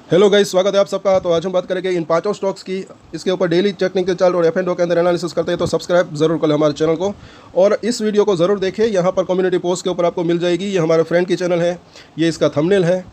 Hello guys, स्वागत है आप सबका। तो आज हम बात करेंगे इन पांचों स्टॉक्स की। इसके ऊपर डेली टेक्निकल चार्ट और F&O के अंदर एनालिसिस करते हैं, तो सब्सक्राइब जरूर करें हमारे चैनल को और इस वीडियो को ज़रूर देखें। यहाँ पर कम्युनिटी पोस्ट के ऊपर आपको मिल जाएगी। ये हमारे फ्रेंड की चैनल है, ये इसका थंबनेल है।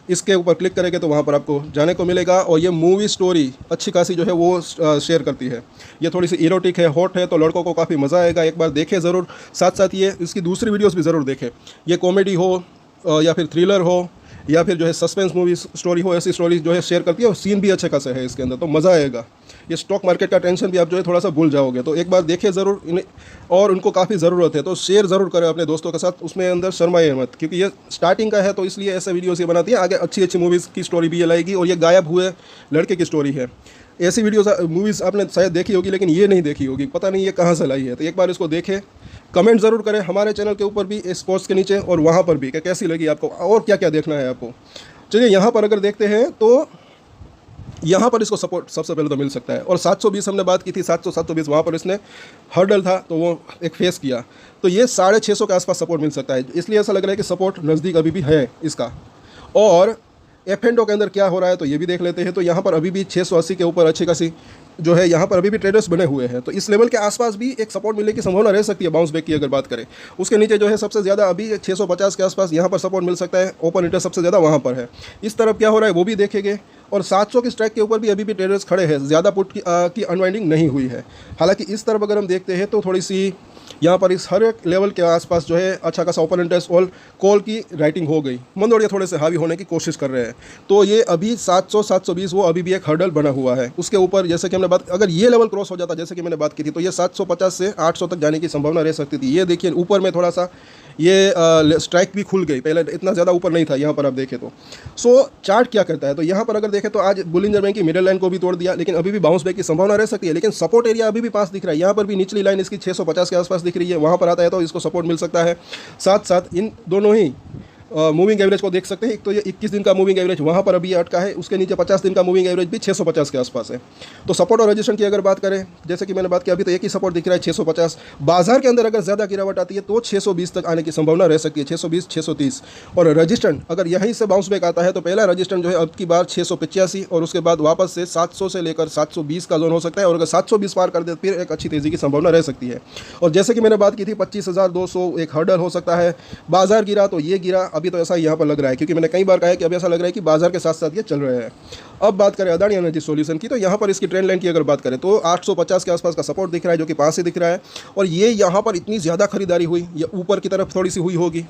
इसके ऊपर क्लिक करेंगे तो वहाँ पर आपको जाने को मिलेगा। और ये मूवी स्टोरी अच्छी खासी जो है वो शेयर करती है। ये थोड़ी सी इरोटिक है, हॉट है, तो लड़कों को काफ़ी मज़ा आएगा। एक बार देखें ज़रूर। साथ साथ ये इसकी दूसरी वीडियोज़ भी ज़रूर देखें। ये कॉमेडी हो या फिर थ्रिलर हो या फिर जो है सस्पेंस मूवी स्टोरी हो, ऐसी स्टोरी जो है शेयर करती है। और सीन भी अच्छे खासे है इसके अंदर, तो मज़ा आएगा। ये स्टॉक मार्केट का टेंशन भी आप जो है थोड़ा सा भूल जाओगे। तो एक बार देखिए ज़रूर इन्हें, और उनको काफ़ी ज़रूरत है तो शेयर ज़रूर करें अपने दोस्तों के साथ। उसमें अंदर शर्माइए मत, क्योंकि ये स्टार्टिंग का है तो इसलिए ऐसे वीडियोस ये बनाती है। आगे अच्छी अच्छी मूवीज़ की स्टोरी भी ये लाएगी। और ये गायब हुए लड़के की स्टोरी है। ऐसी वीडियोस मूवीज़ आपने शायद देखी होगी, लेकिन ये नहीं देखी होगी, पता नहीं ये कहाँ से लाई है। तो एक बार इसको देखें, कमेंट ज़रूर करें हमारे चैनल के ऊपर भी, इस पोस्ट के नीचे और वहाँ पर भी, कि कैसी लगी आपको और क्या क्या देखना है आपको। चलिए यहाँ पर अगर देखते हैं तो यहाँ पर इसको सपोर्ट सबसे पहले तो मिल सकता है। और 720 हमने बात की थी, 720 वहाँ पर इसने हर्डल था तो वो एक फेस किया। तो ये 650 के आसपास सपोर्ट मिल सकता है। इसलिए ऐसा लग रहा है कि सपोर्ट नज़दीक अभी भी है इसका। और F&O के अंदर क्या हो रहा है तो ये भी देख लेते हैं। तो यहाँ पर अभी भी 680 के ऊपर अच्छी खासी जो है यहाँ पर अभी भी ट्रेडर्स बने हुए हैं। तो इस लेवल के आसपास भी एक सपोर्ट मिलने की संभावना रह सकती है बाउंस बैक की अगर बात करें। उसके नीचे जो है सबसे ज़्यादा अभी 650 के आसपास यहाँ पर सपोर्ट मिल सकता है। ओपन इंटरेस्ट सबसे ज़्यादा वहाँ पर है। इस तरफ क्या हो रहा है वो भी देखेंगे। और 700 की स्ट्राइक के ऊपर भी अभी भी ट्रेडर्स खड़े हैं। ज़्यादा पुट की अनवाइंडिंग नहीं हुई है। हालांकि इस तरफ अगर हम देखते हैं तो थोड़ी सी यहाँ पर इस हर एक लेवल के आसपास जो है अच्छा खासा ओपन इंटरेस्ट और कॉल की राइटिंग हो गई। मंदोड़िया थोड़े से हावी होने की कोशिश कर रहे हैं। तो ये अभी 700-720 वो अभी भी एक हर्डल बना हुआ है। उसके ऊपर जैसे कि हमने बात, अगर ये लेवल क्रॉस हो जाता जैसे कि मैंने बात की थी, तो ये 750 से 800 तक जाने की संभावना रह सकती थी। ये देखिए ऊपर में थोड़ा सा ये स्ट्राइक भी खुल गई, पहले इतना ज़्यादा ऊपर नहीं था यहाँ पर आप देखें तो। सो चार्ट क्या करता है तो यहाँ पर अगर देखें तो आज बुलिंजर बैंक की मिडिल लाइन को भी तोड़ दिया, लेकिन अभी भी बाउंस बैक की संभावना रह सकती है। लेकिन सपोर्ट एरिया अभी भी पास दिख रहा है। यहाँ पर भी निचली लाइन इसकी 650 के आसपास दिख रही है। वहाँ पर आता है तो इसको सपोर्ट मिल सकता है। साथ साथ इन दोनों ही मूविंग एवरेज को देख सकते हैं। एक तो ये 21 दिन का मूविंग एवरेज वहाँ पर अभी अटका है। उसके नीचे 50 दिन का मूविंग एवरेज भी 650 के आसपास है। तो सपोर्ट और रजिस्ट्रेशन की अगर बात करें, जैसे कि मैंने बात की, अभी तो एक ही सपोर्ट दिख रहा है 650। बाजार के अंदर अगर ज़्यादा गिरावट आती है तो 620 तक आने की संभावना रह सकती है, 620 630। और रजिस्ट्रेशन अगर यहीं से बाउंस बैक आता है तो पहला रजिस्ट्रेशन जो है अब की बार 685 और उसके बाद वापस से 700 से लेकर 720 का जोन हो सकता है। और अगर 720 पार कर दे फिर एक अच्छी तेज़ी की संभावना रह सकती है। और जैसे कि मैंने बात की थी 25,200 एक हर्डल हो सकता है। बाजार गिरा तो ये गिरा, अभी तो ऐसा यहाँ पर लग रहा है, क्योंकि मैंने कई बार कहा है कि अब ऐसा लग रहा है कि बाजार के साथ साथ ये चल रहे हैं। अब बात करें अदानी एनर्जी सॉल्यूशन की, तो यहाँ पर इसकी ट्रेंड लाइन की अगर बात करें तो 850 के आसपास का सपोर्ट दिख रहा है, जो कि पास ही दिख रहा है। और ये यहाँ पर इतनी ज़्यादा खरीदारी हुई, ये ऊपर की तरफ थोड़ी सी हुई होगी,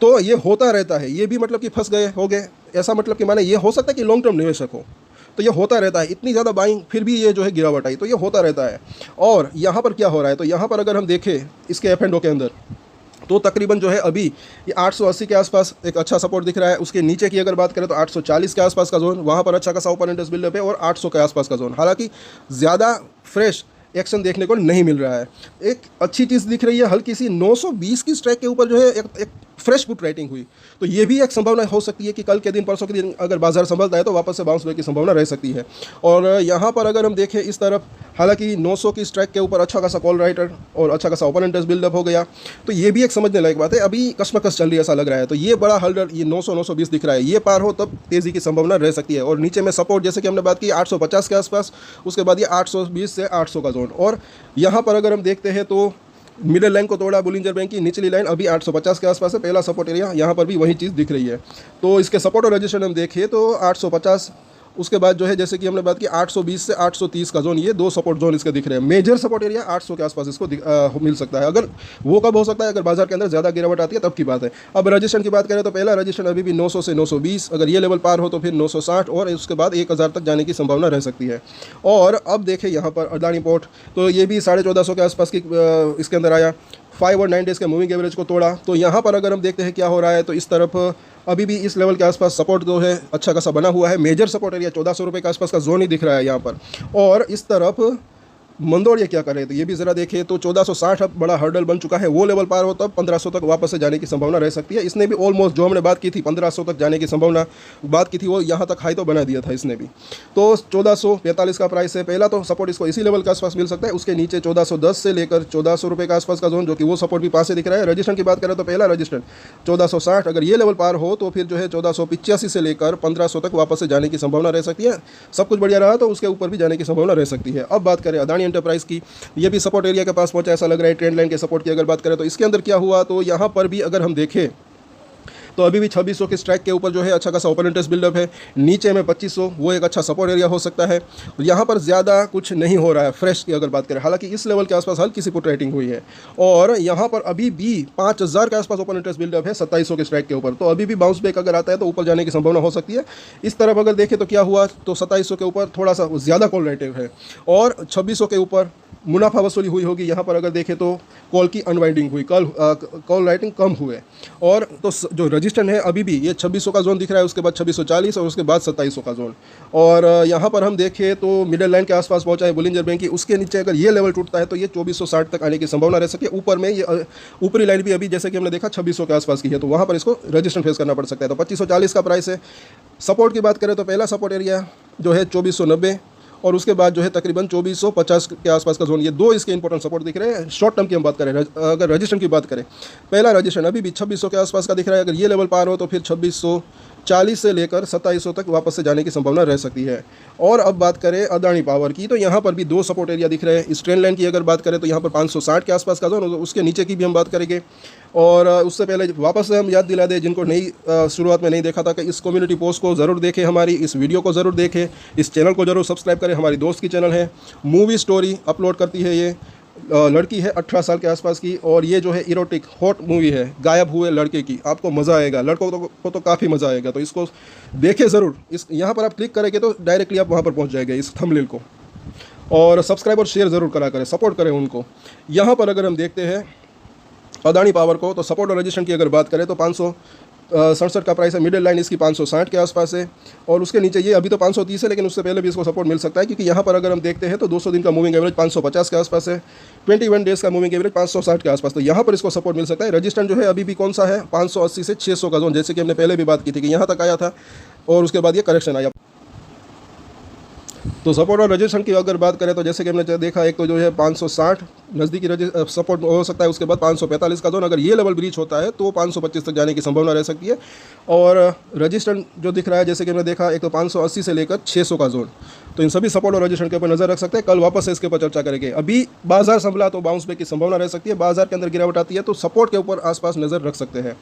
तो ये होता रहता है। ये भी मतलब कि फंस गए हो गए, ऐसा मतलब कि माने ये हो सकता है कि लॉन्ग टर्म निवेशक हो, तो ये होता रहता है। इतनी ज़्यादा बाइंग फिर भी ये जो है गिरावट आई, तो ये होता रहता है। और यहाँ पर क्या हो रहा है तो यहाँ पर अगर हम देखें इसके F&O के अंदर, तो तकरीबन जो है अभी ये 880 के आसपास एक अच्छा सपोर्ट दिख रहा है। उसके नीचे की अगर बात करें तो 840 के आसपास का जोन, वहाँ पर अच्छा खासा ओपन इंटरेस्ट बिल्डअप है। और 800 के आसपास का जोन, हालांकि ज़्यादा फ्रेश एक्शन देखने को नहीं मिल रहा है। एक अच्छी चीज़ दिख रही है, हल्की सी 920 की स्ट्राइक के ऊपर जो है एक फ्रेश पुट राइटिंग हुई। तो ये भी एक संभावना हो सकती है कि कल के दिन परसों के दिन अगर बाजार संभलता है तो वापस से बाउंस बैक की संभावना रह सकती है। और यहाँ पर अगर हम देखें इस तरफ, हालांकि 900 की स्ट्राइक के ऊपर अच्छा खासा कॉल राइटर और अच्छा खासा ओपन इंटरेस्ट बिल्डअप हो गया, तो ये भी एक समझने लायक बात है। अभी कशमकश चल रही है ऐसा लग रहा है। तो ये बड़ा हल्डर ये 900-920 दिख रहा है, ये पार हो तब तेज़ी की संभावना रह सकती है। और नीचे में सपोर्ट जैसे कि हमने बात की 850 के आसपास, उसके बाद ये 820 से 800 का जोन। और यहाँ पर अगर हम देखते हैं तो मिडिल लाइन को तोड़ा बुलिंजर बैंक की, निचली लाइन अभी 850 के आसपास है। पहला सपोर्ट एरिया यहाँ पर भी वही चीज़ दिख रही है। तो इसके सपोर्ट और रजिस्ट्रेशन हम देखें तो 850, उसके बाद जो है जैसे कि हमने बात की 820 से 830 का जोन, ये दो सपोर्ट जोन इसके दिख रहे हैं। मेजर सपोर्ट एरिया 800 के आसपास इसको मिल सकता है। अगर वो कब हो सकता है, अगर बाजार के अंदर ज़्यादा गिरावट आती है तब की बात है। अब रजिस्ट्रेशन की बात करें तो पहला रजिस्ट्रेशन अभी भी 900 से 920, अगर ये लेवल पार हो तो फिर 960 और उसके बाद 1000 तक जाने की संभावना रह सकती है। और अब देखें यहाँ पर अदानी पोर्ट, तो ये भी 1450 के आसपास की इसके अंदर आया। 5 और 9 डेज़ के मूविंग एवरेज को तोड़ा। तो यहाँ पर अगर हम देखते हैं क्या हो रहा है तो इस तरफ अभी भी इस लेवल के आसपास सपोर्ट जो है अच्छा खासा बना हुआ है। मेजर सपोर्ट एरिया 1400 रुपये के आसपास का जोन ही दिख रहा है यहाँ पर। और इस तरफ मंदोड़ ये क्या कर रहे थे ये भी ज़रा देखें। तो 1460 अब बड़ा हर्डल बन चुका है, वो लेवल पार हो तब 1500 तक वापस से जाने की संभावना रह सकती है। इसने भी ऑलमोस्ट जो हमने बात की थी 1500 तक जाने की संभावना बात की थी, वो यहाँ तक हाई तो बना दिया था इसने भी। तो 1445 का प्राइस है। पहला तो सपोर्ट इसको इसी लेवल के आसपास मिल सकता है, उसके नीचे 1410 से लेकर 1400 रुपये के आसपास का जोन, जो कि वो सपोर्ट भी पास से दिख रहा है। रजिस्ट्रेशन की बात करें तो पहला रजिस्ट्रेशन 1460, अगर ये लेवल पार हो तो फिर जो है 1485 से लेकर 1500 तक वापस से जाने की संभावना रह सकती है। सब कुछ बढ़िया रहा तो उसके ऊपर भी जाने की संभावना रह सकती है। अब बात करें अदानी एंटरप्राइज की, ये भी सपोर्ट एरिया के पास पहुंचा ऐसा लग रहा है। ट्रेंड लाइन के सपोर्ट की अगर बात करें तो इसके अंदर क्या हुआ, तो यहाँ पर भी अगर हम देखें तो अभी भी 2600 के स्ट्राइक के ऊपर जो है अच्छा खासा ओपन इंटरेस्ट बिल्डअप है। नीचे में 2500 वो एक अच्छा सपोर्ट एरिया हो सकता है। यहाँ पर ज़्यादा कुछ नहीं हो रहा है फ्रेश की अगर बात करें, हालांकि इस लेवल के आसपास हल्की सी पुट राइटिंग हुई है। और यहाँ पर अभी भी 5000 के आसपास ओपन इंटरेस्ट बिल्डअप है 2700 के स्ट्राइक के ऊपर, तो अभी भी बाउंस बैक अगर आता है तो ऊपर जाने की संभावना हो सकती है। इस तरफ अगर देखें तो क्या हुआ, तो 2700 के ऊपर थोड़ा सा ज़्यादा कॉल राइटिंग है और 2600 के ऊपर मुनाफा वसूली हुई होगी। यहाँ पर अगर देखें तो कॉल की अनवाइंडिंग हुई, कॉल राइटिंग कम हुए। और तो जो रजिस्टर है अभी भी ये 2600 का जोन दिख रहा है, उसके बाद 2640 और उसके बाद 2700 का जोन। और यहाँ पर हम देखें तो मिडिल लाइन के आसपास पहुंचा है बोलिंजर बैंक की, उसके नीचे अगर ये लेवल टूटता है तो ये 2460 तक आने की संभावना रह सकती है। ऊपर में ये ऊपरी लाइन भी अभी जैसे कि हमने देखा 2600 के आसपास की है, तो वहाँ पर इसको रजिस्टर फेस करना पड़ सकता है। तो 2540 का प्राइस है। सपोर्ट की बात करें तो पहला सपोर्ट एरिया जो है 2490 और उसके बाद जो है तकरीबन 2450 के आसपास का जोन, ये दो इसके इंपॉर्टेंट सपोर्ट दिख रहे हैं। शॉर्ट टर्म की हम बात करें, अगर रजिस्ट्रेशन की बात करें, पहला रजिस्ट्रेशन अभी भी 2600 के आसपास का दिख रहा है। अगर ये लेवल पार हो तो फिर 2640 से लेकर 2700 तक वापस से जाने की संभावना रह सकती है। और अब बात करें अदानी पावर की, तो यहाँ पर भी दो सपोर्ट एरिया दिख रहे हैं। इस ट्रेंड लाइन की अगर बात करें तो यहाँ पर 560 के आसपास का जोन, उसके नीचे की भी हम बात करेंगे। और उससे पहले वापस से हम याद दिला दें जिनको नहीं शुरुआत में नहीं देखा था कि इस कम्युनिटी पोस्ट को ज़रूर देखें, हमारी इस वीडियो को ज़रूर देखें, इस चैनल को ज़रूर सब्सक्राइब करें। हमारी दोस्त की चैनल है, मूवी स्टोरी अपलोड करती है ये लड़की है 18 साल के आसपास की, और ये जो है इरोटिक हॉट मूवी है गायब हुए लड़के की। आपको मज़ा आएगा, लड़कों को तो काफ़ी मज़ा आएगा, तो इसको देखें ज़रूर। इस यहाँ पर आप क्लिक करेंगे तो डायरेक्टली आप वहाँ पर पहुँच जाएंगे इस थंबनेल को। और सब्सक्राइब और शेयर ज़रूर करा करें, सपोर्ट करें उनको। यहाँ पर अगर हम देखते हैं अदानी पावर को, तो सपोर्ट और रजिस्ट्रेशन की अगर बात करें तो 567 का प्राइस है। मिडिल लाइन इसकी 560 के आसपास है और उसके नीचे ये अभी तो 530 है, लेकिन उससे पहले भी इसको सपोर्ट मिल सकता है, क्योंकि यहाँ पर अगर हम देखते हैं तो 200 दिन का मूविंग एवरेज 550 के आसपास है, 21 डेज़ का मूविंग एवरेज 560 के आसपास, तो यहाँ पर इसको सपोर्ट मिल सकता है। रजिस्ट्रेशन जो है अभी भी कौन सा है, 580 से 600 का जोन, जैसे कि हमने पहले भी बात की थी कि यहाँ तक आया था और उसके बाद ये करेक्शन आया। तो सपोर्ट और रजिस्ट्रेशन की अगर बात करें तो जैसे कि हमने देखा, एक तो जो है 560 नज़दीकी सपोर्ट हो सकता है, उसके बाद 545 का जोन, अगर ये लेवल ब्रीच होता है तो 525 तक जाने की संभावना रह सकती है। और रजिस्ट्रेशन जो दिख रहा है जैसे कि हमने देखा, एक तो 580 से लेकर 600 का जोन, तो इन सभी सपोर्ट और रजिस्ट्रेशन के ऊपर नज़र रख सकते हैं। कल वापस से इसके ऊपर चर्चा करेंगे। अभी बाजार संभला तो बाउंस बैक की संभावना रह सकती है, बाजार के अंदर गिरावट आती है तो सपोर्ट के ऊपर आसपास नज़र रख सकते हैं।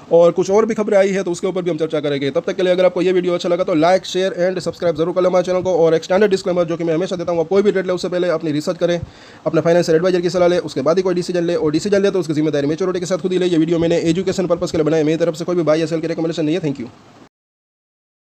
और कुछ और भी खबरें आई है तो उसके ऊपर भी हम चर्चा करेंगे। तब तक के लिए अगर आपको ये वीडियो अच्छा लगा तो लाइक, शेयर एंड सब्सक्राइब जरूर कर लें हमारे चैनल को। और एक स्टैंडर्ड डिस्क्लेमर जो कि मैं हमेशा देता हूँ, आप कोई भी ट्रेड ले उससे पहले अपनी रिसर्च करें, अपने फाइनेंशियल एडवाइजर की सलाह ले, उसके बाद ही कोई डिसीजन ले, और डिसीजन ले तो उसकी जिम्मेदारी मेच्योरिटी के साथ खुद ही ले। ये वीडियो मैंने एजुकेशन पर्पस के लिए बनाया, मेरी तरफ से कोई भी बाय या सेल की रिकमेंडेशन नहीं है। Thank you.